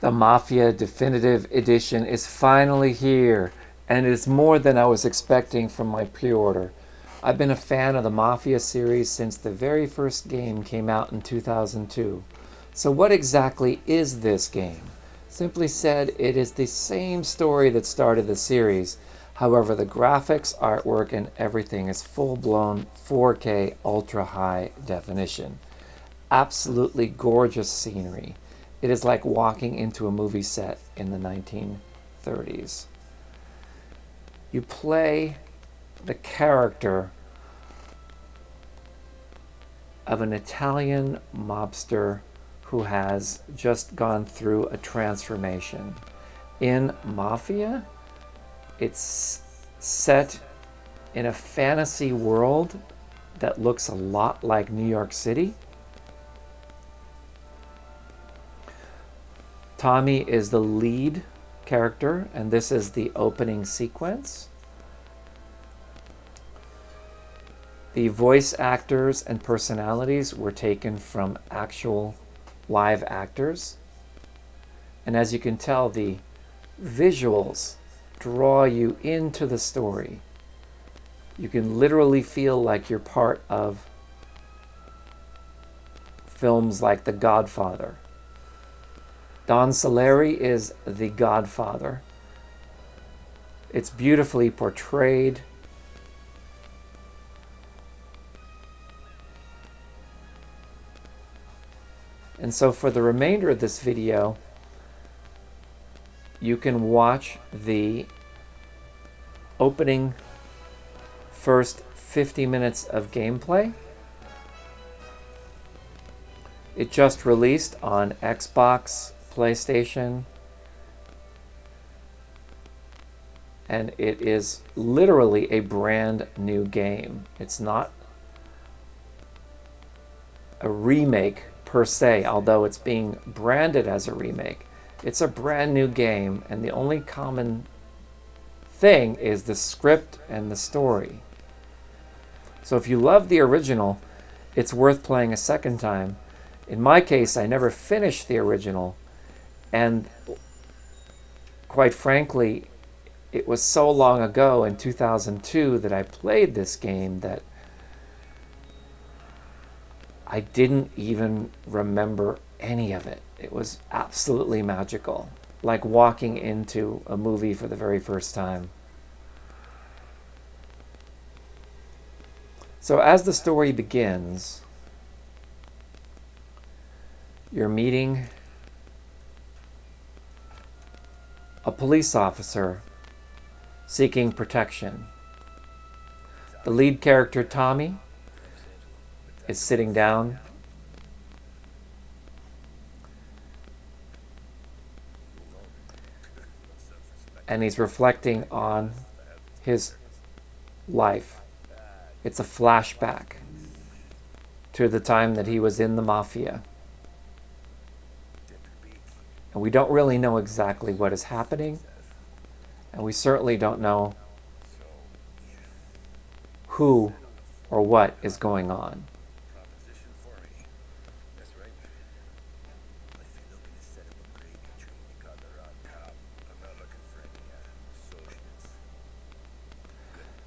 The Mafia Definitive Edition is finally here, and it is more than I was expecting from my pre-order. I've been a fan of the Mafia series since the very first game came out in 2002. So what exactly is this game? Simply said, it is the same story that started the series. However, the graphics, artwork, and everything is full-blown 4K ultra-high definition. Absolutely gorgeous scenery. It is like walking into a movie set in the 1930s. You play the character of an Italian mobster who has just gone through a transformation. In Mafia, it's set in a fantasy world that looks a lot like New York City. Tommy is the lead character, and this is the opening sequence. The voice actors and personalities were taken from actual live actors. And as you can tell, the visuals draw you into the story. You can literally feel like you're part of films like The Godfather. Don Salieri is the Godfather. It's beautifully portrayed. And so for the remainder of this video, you can watch the opening first 50 minutes of gameplay. It just released on Xbox, PlayStation, and it is literally a brand new game. It's not a remake per se, although it's being branded as a remake. It's a brand new game, and the only common thing is the script and the story. So if you love the original, it's worth playing a second time. In my case, I never finished the original, and quite frankly, it was so long ago in 2002 that I played this game that I didn't even remember any of it. It was absolutely magical, like walking into a movie for the very first time. So as the story begins, you're meeting a police officer seeking protection. The lead character, Tommy, is sitting down and he's reflecting on his life. It's a flashback to the time that he was in the Mafia. And we don't really know exactly what is happening, and we certainly don't know who or what is going on.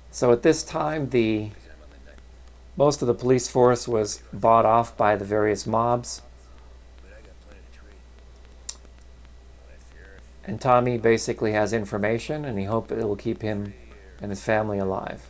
So at this time, most of the police force was bought off by the various mobs. And Tommy basically has information, and he hopes it will keep him and his family alive.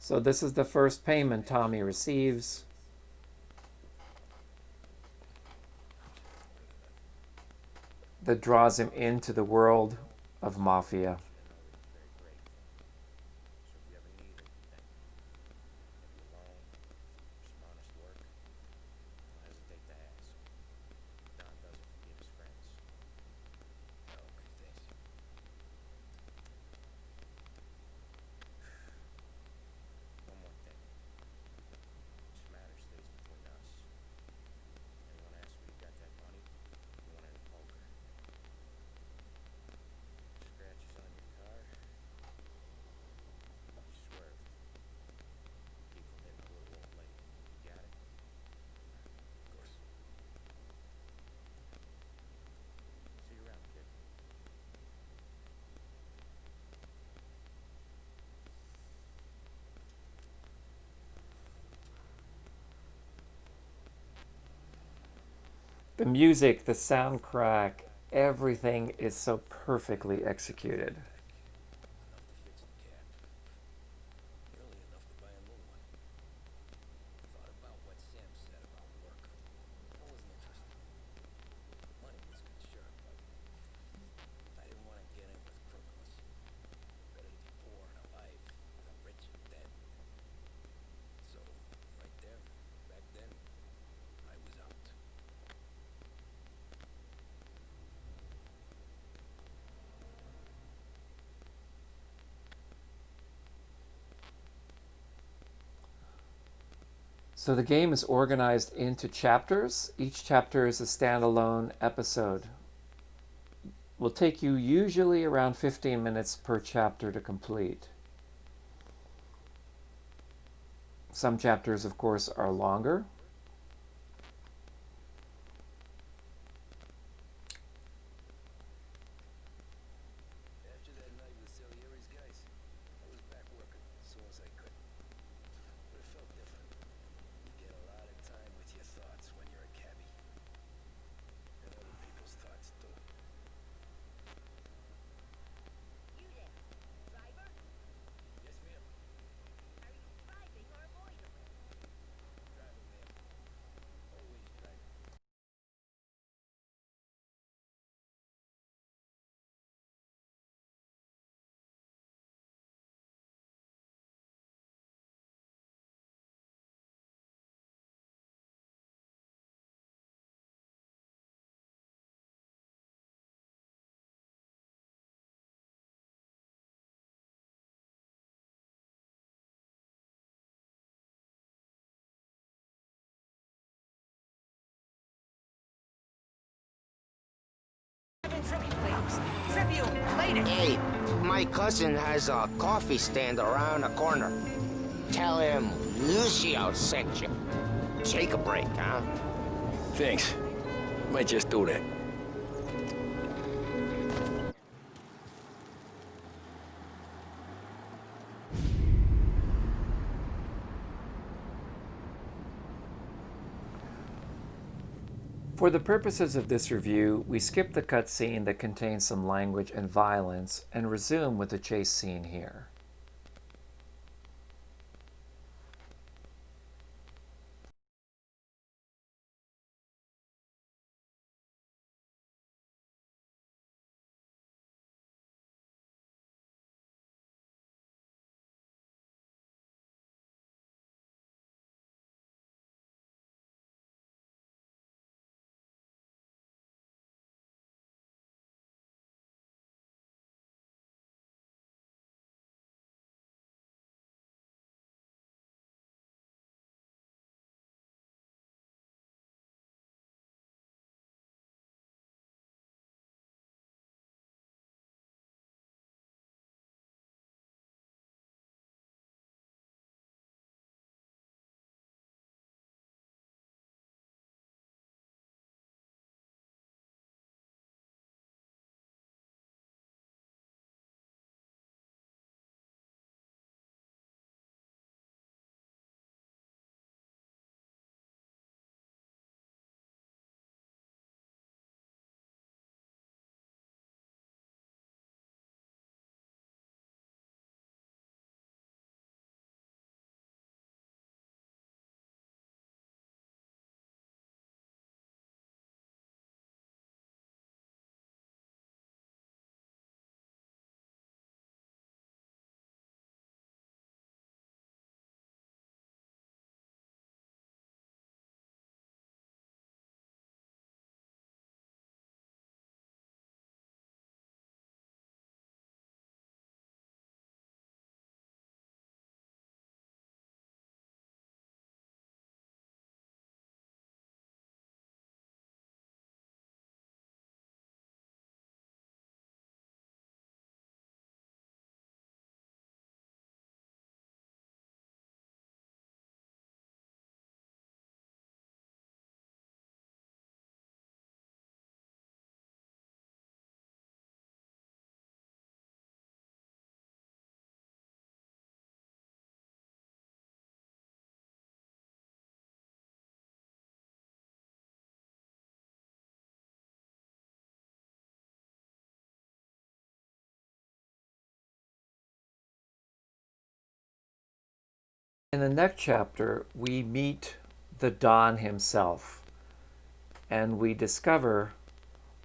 So this is the first payment Tommy receives. That draws him into the world of Mafia. The music, the soundtrack, everything is so perfectly executed. So the game is organized into chapters. Each chapter is a standalone episode. Will take you usually around 15 minutes per chapter to complete. Some chapters, of course, are longer. Hey, my cousin has a coffee stand around the corner. Tell him Lucio sent you. Take a break, huh? Thanks. Might just do that. For the purposes of this review, we skip the cutscene that contains some language and violence and resume with the chase scene here. In the next chapter, we meet the Don himself, and we discover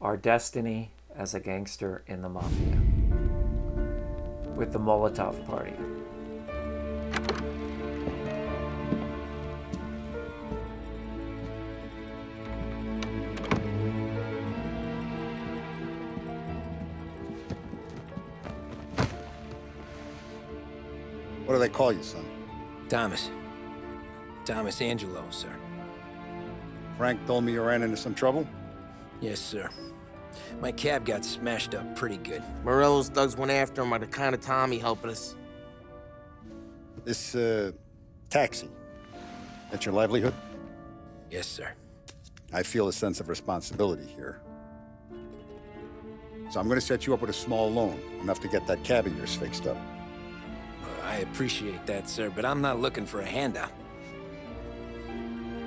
our destiny as a gangster in the Mafia with the Molotov party. What do they call you, son? Thomas. Thomas Angelo, sir. Frank told me you ran into some trouble? Yes, sir. My cab got smashed up pretty good. Morello's thugs went after him on account of Tommy helping us. This, taxi, that's your livelihood? Yes, sir. I feel a sense of responsibility here. So I'm gonna set you up with a small loan, enough to get that cab of yours fixed up. I appreciate that, sir, but I'm not looking for a handout.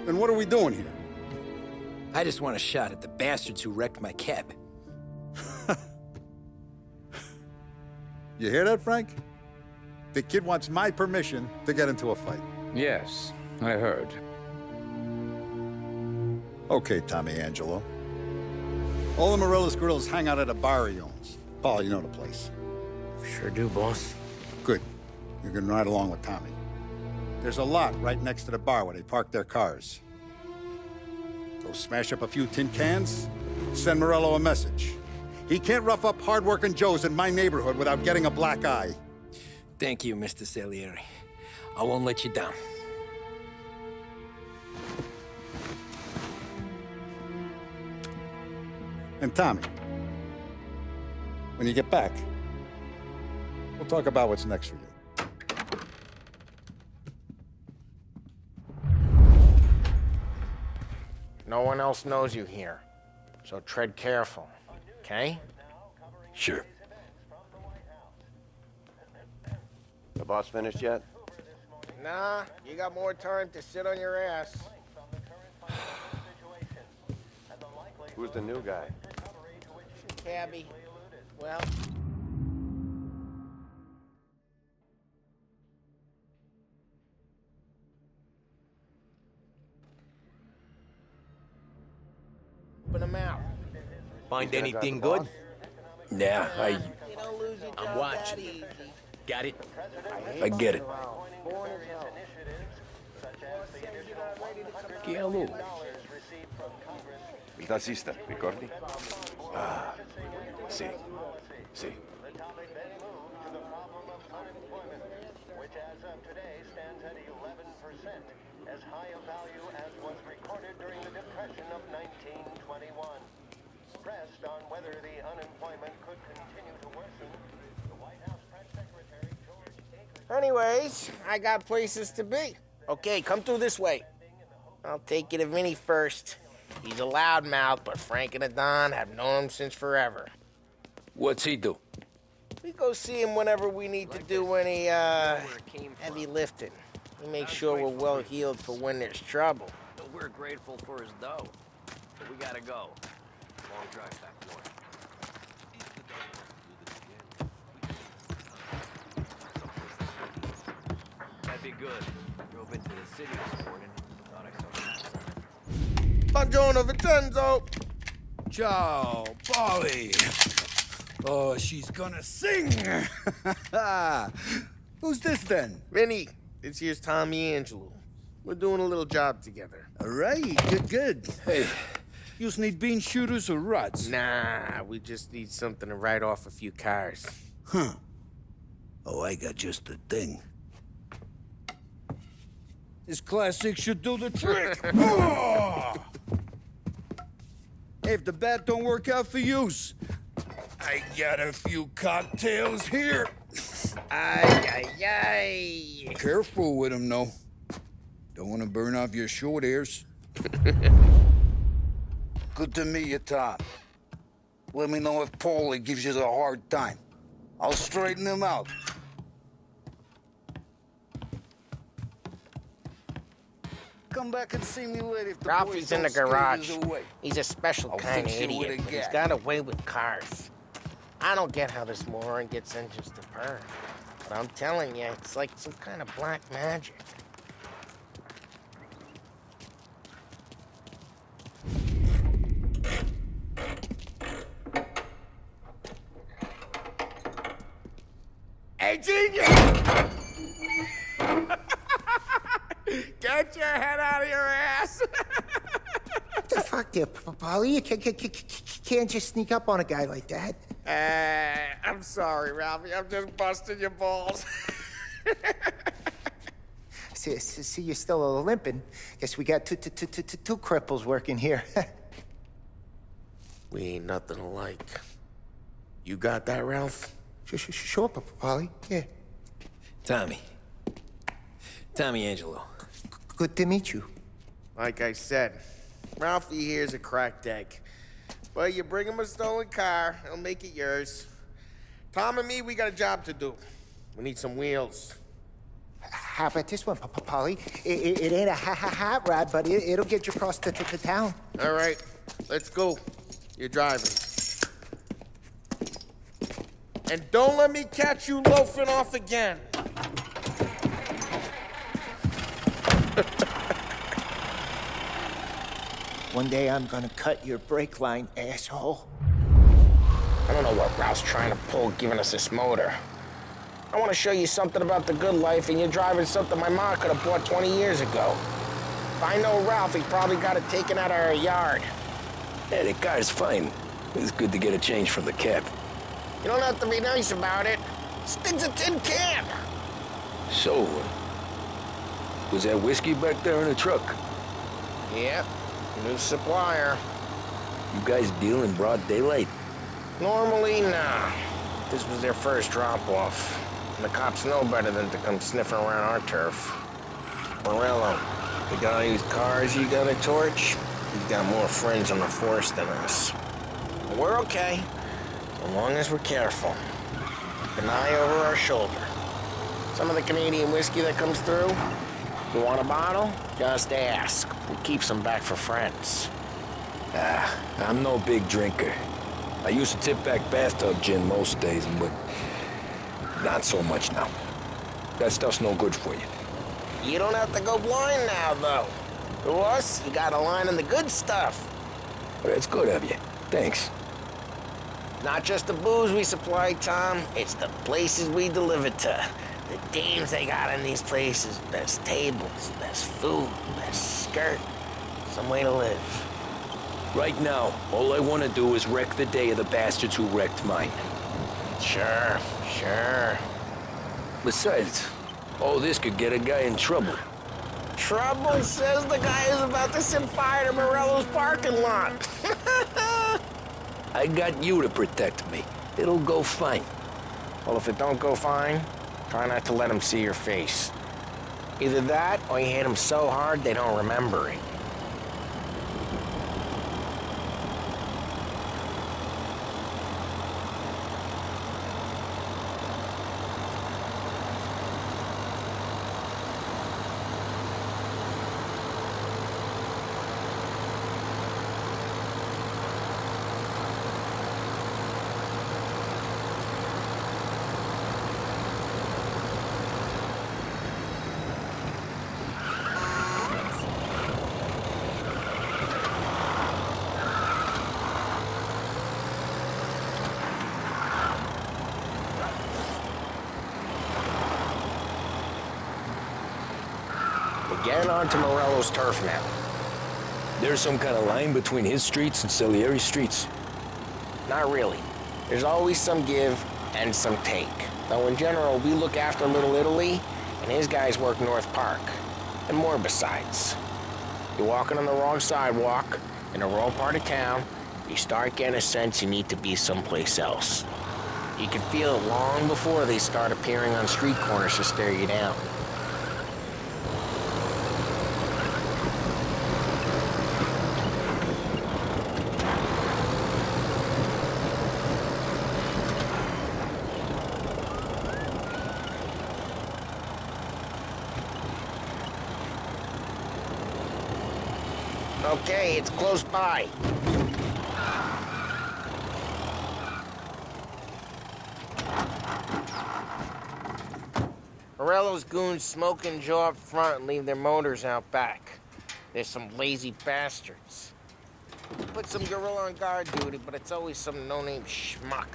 Then what are we doing here? I just want a shot at the bastards who wrecked my cab. You hear that, Frank? The kid wants my permission to get into a fight. Yes, I heard. Okay, Tommy Angelo. All the Morello's girls hang out at a bar he owns. Paul, you know the place. Sure do, boss. Good. You can ride along with Tommy. There's a lot right next to the bar where they park their cars. Go smash up a few tin cans, send Morello a message. He can't rough up hard-working Joes in my neighborhood without getting a black eye. Thank you, Mr. Salieri. I won't let you down. And Tommy, when you get back, we'll talk about what's next for you. No one else knows you here, so tread careful, okay? Sure. The boss finished yet? Nah, you got more time to sit on your ass. Who's the new guy? Cabby. Well... Open them out. Find Gonna grab anything the good? boss? Yeah, You don't lose your I'm job watching. that easy. Got it? I get it. Che a lui. Il tassista, ricordi? Sì. Sì. Which as of today stands at 11%, as high a value as was recorded during the Depression of 1921. Pressed on whether the unemployment could continue to worsen, the White House Press Secretary George Akers... Anyways, I got places to be. Okay, come through this way. I'll take you to Vinny first. He's a loudmouth, but Frank and the Don have known him since forever. What's he do? We go see him whenever we need to do any, heavy lifting. We make sure we're well heeled for when there's trouble. We're grateful for his dough, but we gotta go. Long drive back north. That'd be good. Drove into the city this morning. Thought I saw Buongiorno, Vincenzo! Ciao, Polly. Oh, she's gonna sing. Who's this then? Vinny, this here's Tommy Angelo. We're doing a little job together. All right, good. Hey, you need bean shooters or rods? Nah, we just need something to write off a few cars. Huh. Oh, I got just the thing. This classic should do the trick. Oh! Hey, if the bat don't work out for yous, I got a few cocktails here. Ay, ay, ay. Careful with them, though. Don't want to burn off your short hairs. Good to meet you, Tom. Let me know if Paulie gives you a hard time. I'll straighten him out. Come back and see me later if the Ralphie's boys in the don't scare garage. yous away. He's a special I'll kind of fix you with idiot, a but he's gat. got a way with cars. I don't get how this moron gets engines to purr. But I'm telling you, it's like some kind of black magic. genius! Get your head out of your ass! What the fuck there, Polly? You can't just sneak up on a guy like that. I'm sorry, Ralphie. I'm just busting your balls. See, you're still limping. Guess we got two cripples working here. We ain't nothing alike. You got that, Ralph? Sure, Polly. Yeah. Tommy Angelo. Good to meet you. Like I said, Ralphie here's a cracked egg. But you bring him a stolen car, he'll make it yours. Tom and me, we got a job to do. We need some wheels. How about this one, Polly? It ain't a hot rod, but it'll get you across to town. All right, let's go. You're driving. And don't let me catch you loafing off again. One day I'm gonna cut your brake line, asshole. I don't know what Ralph's trying to pull giving us this motor. I want to show you something about the good life, and you're driving something my mom could have bought 20 years ago. If I know Ralph, he probably got it taken out of our yard. Yeah, the car's fine. It's good to get a change from the cab. You don't have to be nice about it. Stig's a tin can. So, was that whiskey back there in the truck? Yep, new supplier. You guys deal in broad daylight? Normally, nah. This was their first drop-off. And the cops know better than to come sniffing around our turf. Morello, the guy whose cars you got a torch, he's got more friends on the force than us. But we're okay, as long as we're careful. An eye over our shoulder. Some of the Canadian whiskey that comes through, you want a bottle? Just ask. We keep some back for friends. I'm no big drinker. I used to tip back bathtub gin most days, but not so much now. That stuff's no good for you. You don't have to go blind now, though. To us, you got a line on the good stuff. But it's good of you. Thanks. Not just the booze we supply, Tom. It's the places we deliver to. The dames they got in these places. Best tables, best food, best skirt. Some way to live. Right now, all I want to do is wreck the day of the bastards who wrecked mine. Sure. Besides, all this could get a guy in trouble. Trouble, says the guy who's about to set fire to Morello's parking lot. I got you to protect me. It'll go fine. Well, if it don't go fine, try not to let him see your face. Either that, or you hit him so hard they don't remember it. Get onto Morello's turf now. There's some kind of line between his streets and Salieri's streets? Not really. There's always some give and some take. Though in general, we look after Little Italy, and his guys work North Park. And more besides. You're walking on the wrong sidewalk, in the wrong part of town, you start getting a sense you need to be someplace else. You can feel it long before they start appearing on street corners to stare you down. Okay, it's close by. Morello's goons smoke and jaw up front and leave their motors out back. They're some lazy bastards. Put some gorilla on guard duty, but it's always some no-name schmuck.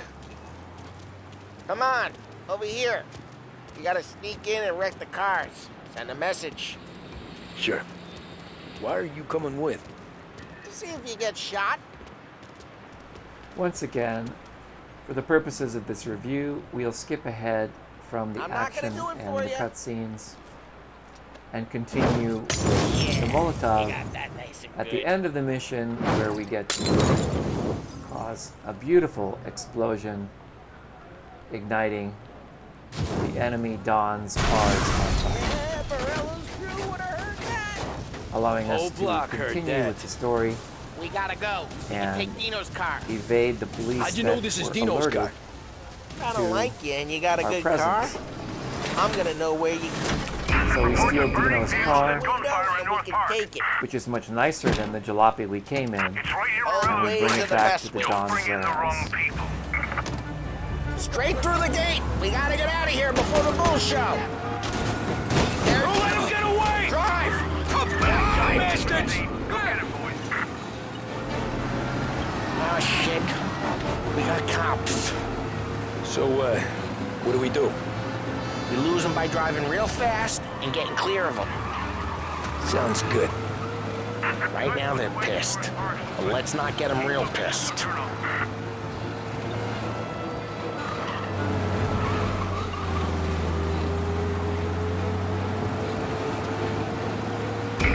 Come on, over here. You gotta sneak in and wreck the cars. Send a message. Sure. Why are you coming with? To see if you get shot. Once again, for the purposes of this review, we'll skip ahead from the I'm not action gonna do it and for the ya. cutscenes and continue with the Molotov at the end of the mission, where we get to cause a beautiful explosion, igniting the enemy Don's cars on fire, allowing us to continue with the story We gotta go. and Take Dino's car. evade the police How'd you that know this is were Dino's alerted car? I to don't like you and you got a our good presence. car. I'm gonna know where you So we steal Dino's car, and we can take it. which is much nicer than the jalopy we came in, and we Always bring to it the back best to the way. Don's Straight through the gate. We gotta get out of here before the bull show. Don't let him get away! Drive! Bastards! Oh, shit. We got cops. So, what do we do? We lose them by driving real fast and getting clear of them. Sounds good. Right now they're pissed. But let's not get them real pissed.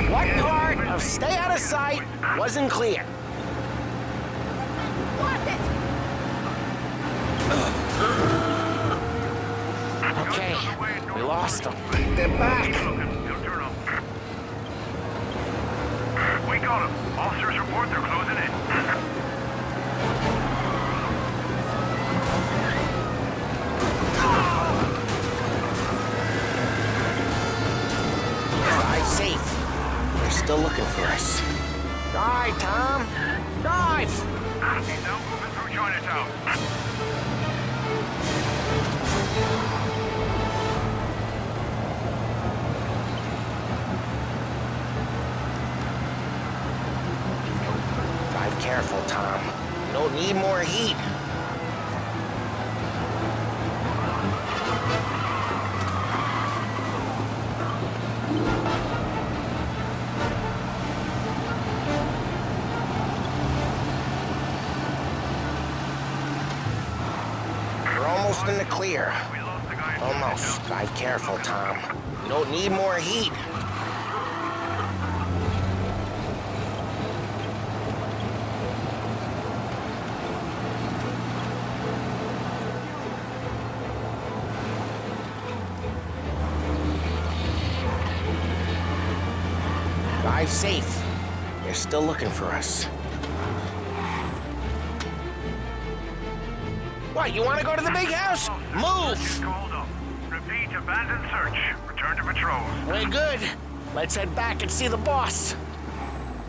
What part of stay out of sight wasn't clear? Okay, we lost them. They're back. We got him. Officers report they're closing in. Drive safe. They're still looking for us. Drive, Tom. Drive. He's now moving through Chinatown. Drive careful, Tom. You don't need more heat. We're almost in the clear. Almost. Drive careful, Tom. You don't need more heat. Drive safe. They're still looking for us. What, you want to go to the big house? Move! Called up. Repeat, abandoned search. Return to patrol. We're good. Let's head back and see the boss.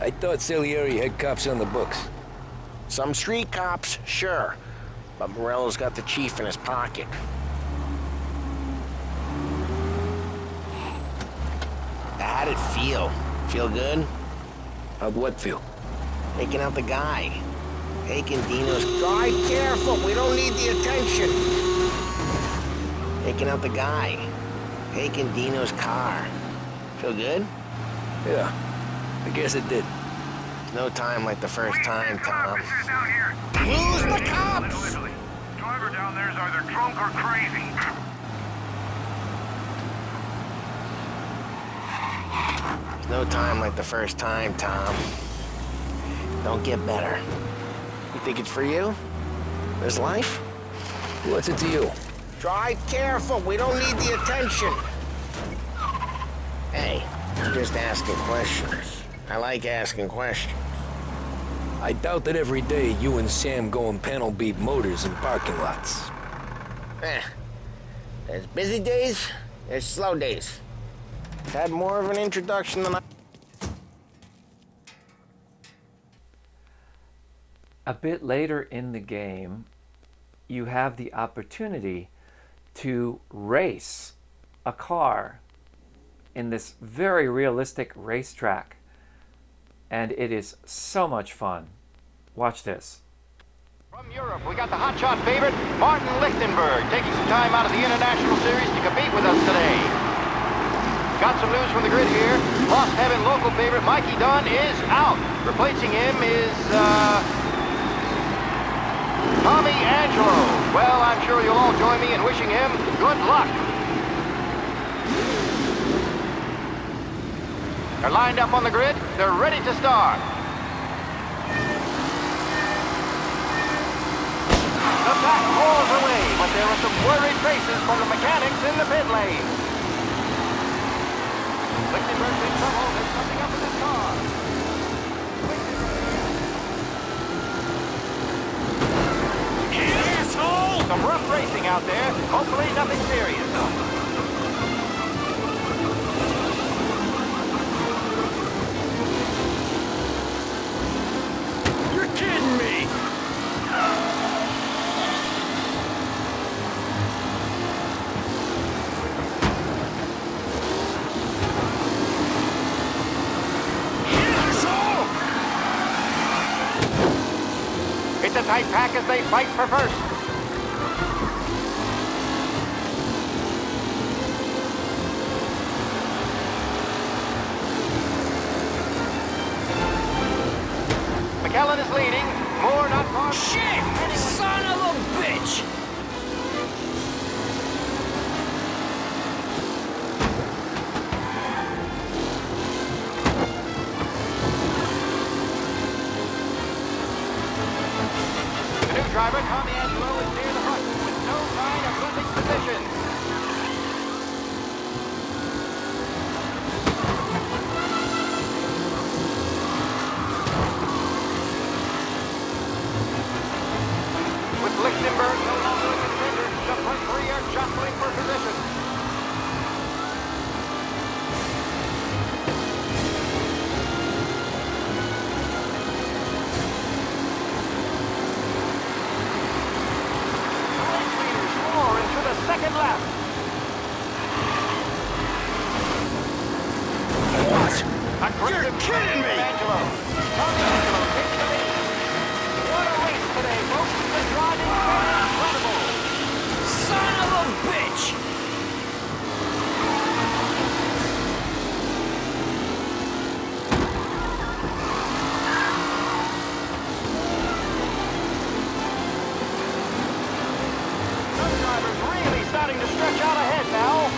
I thought Salieri had cops on the books. Some street cops, sure. But Morello's got the chief in his pocket. How'd it feel? Feel good? How'd what feel? Taking out the guy. Taking Dino's... Drive careful, we don't need the attention. Taking out the guy. Taking Dino's car. Feel good? Yeah, I guess it did. No time like the first time, Tom. Officers down here. Lose the cops! Driver down there's either drunk or crazy. No time like the first time, Tom. Don't get better. You think it's for you? This life? What's it to you? Drive careful, we don't need the attention. Hey, I'm just asking questions. I like asking questions. I doubt that every day you and Sam go and panel beat motors in parking lots. There's busy days, there's slow days. I've had more of an introduction than I... A bit later in the game, you have the opportunity to race a car in this very realistic racetrack. And it is so much fun. Watch this. From Europe, we got the hotshot favorite, Martin Lichtenberg, taking some time out of the International Series to compete with us today. Got some news from the grid here. Lost Heaven local favorite Mikey Dunn is out. Replacing him is, Tommy Angelo. Well, I'm sure you'll all join me in wishing him good luck. They're lined up on the grid. They're ready to start. The pack rolls away, but there are some worried faces from the mechanics in the pit lane. Lichtenberg's in trouble. There's something up with his car. Asshole! Some rough racing out there. Hopefully nothing serious. You're kidding me! It's a tight pack as they fight for first. McKellen is leading. Moore not far. Shit! Son of a bitch! The new driver, Tommy Angelo, is near the front with no sign of losing position. With Lichtenberg no longer a contender, the front three are jostling for position. Race leaders roar into the second lap. You're kidding me! Angelo. Tommy Angelo takes the lead. What a race today, folks. The driving is incredible. Son of a bitch! Some drivers really starting to stretch out ahead now.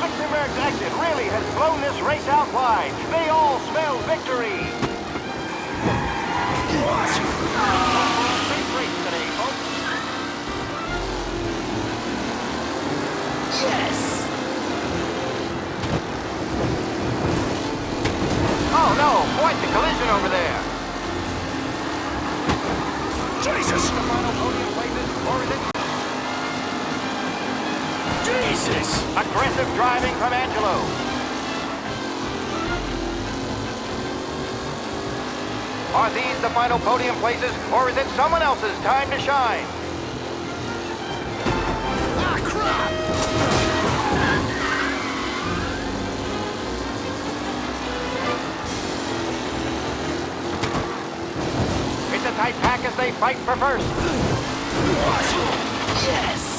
Lichtenberg's exit really has blown this race out wide. They all smell victory. Great race today, folks. Yes! Oh no, quite the collision over there. Jesus! The final podium places, or is it? Jesus! Aggressive driving from Angelo. Are these the final podium places, or is it someone else's time to shine? Ah, crap! It's a tight pack as they fight for first. Yes!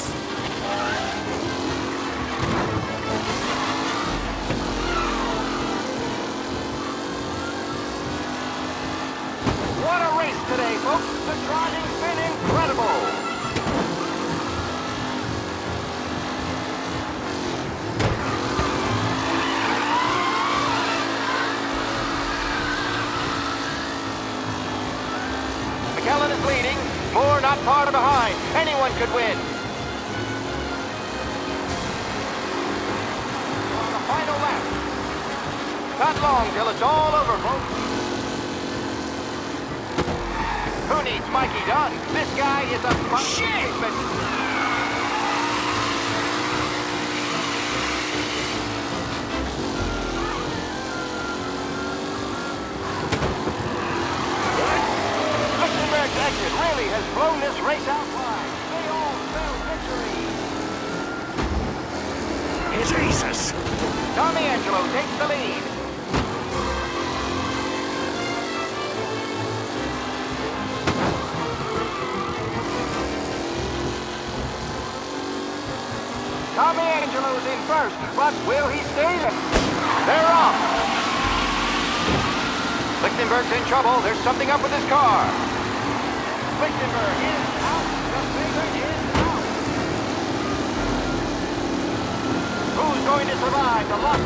What a race today, folks. The driving's been incredible. McKellen is leading. Moore not far behind. Anyone could win. On the final lap. Not long till it's all over, folks. Who needs Mikey Dunn? This guy is a shit. Lichtenberg's exit really has blown this race out wide. Tommy Angelo takes the lead. Tommy Angelo's in first, but will he stay there? They're off. Lichtenberg's in trouble. There's something up with his car. Lichtenberg is out. The favorite is out. Who's going to survive the lost?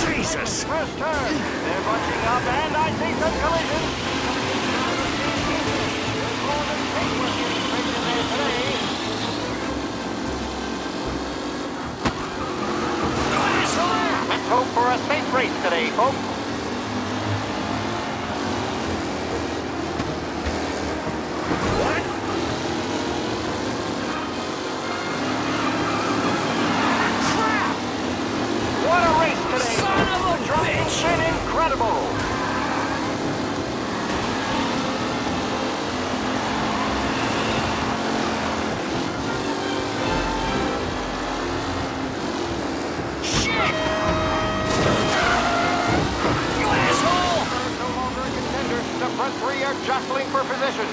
Jesus! First turn. They're bunching up, and I see some collisions. There's more than paintwork getting sprayed in there today. Let's hope for a safe race today, folks. What a race today! Son of a bitch! Been incredible! Shit! You asshole! No longer a contender. The front three are jostling for position.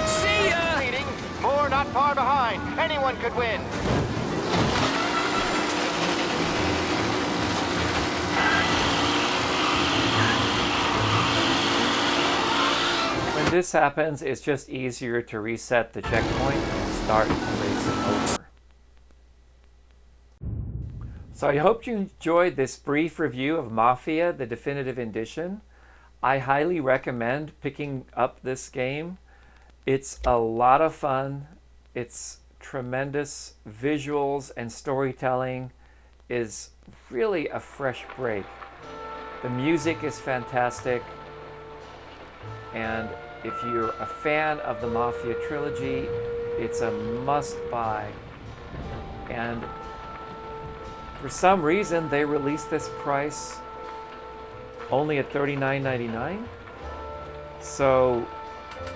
See ya! Leading, Moore not far behind. Anyone could win. When this happens, it's just easier to reset the checkpoint and start racing over. So I hope you enjoyed this brief review of Mafia, the Definitive Edition. I highly recommend picking up this game. It's a lot of fun. It's tremendous visuals, and storytelling is really a fresh break. The music is fantastic, and if you're a fan of the Mafia trilogy, it's a must-buy. And for some reason, they released this price only at $39.99. So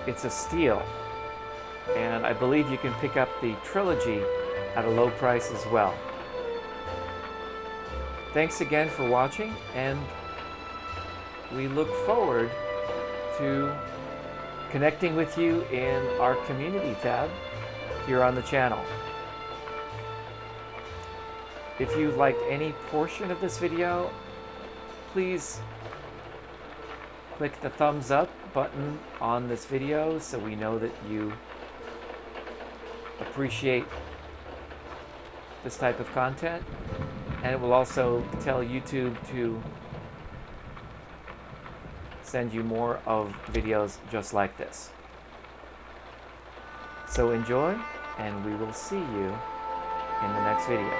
it's a steal. And I believe you can pick up the trilogy at a low price as well. Thanks again for watching, and we look forward to connecting with you in our community tab here on the channel. If you liked any portion of this video, please click the thumbs up button on this video so we know that you appreciate this type of content, and it will also tell YouTube to send you more of videos just like this. So enjoy, and we will see you in the next video.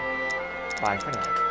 Bye for now.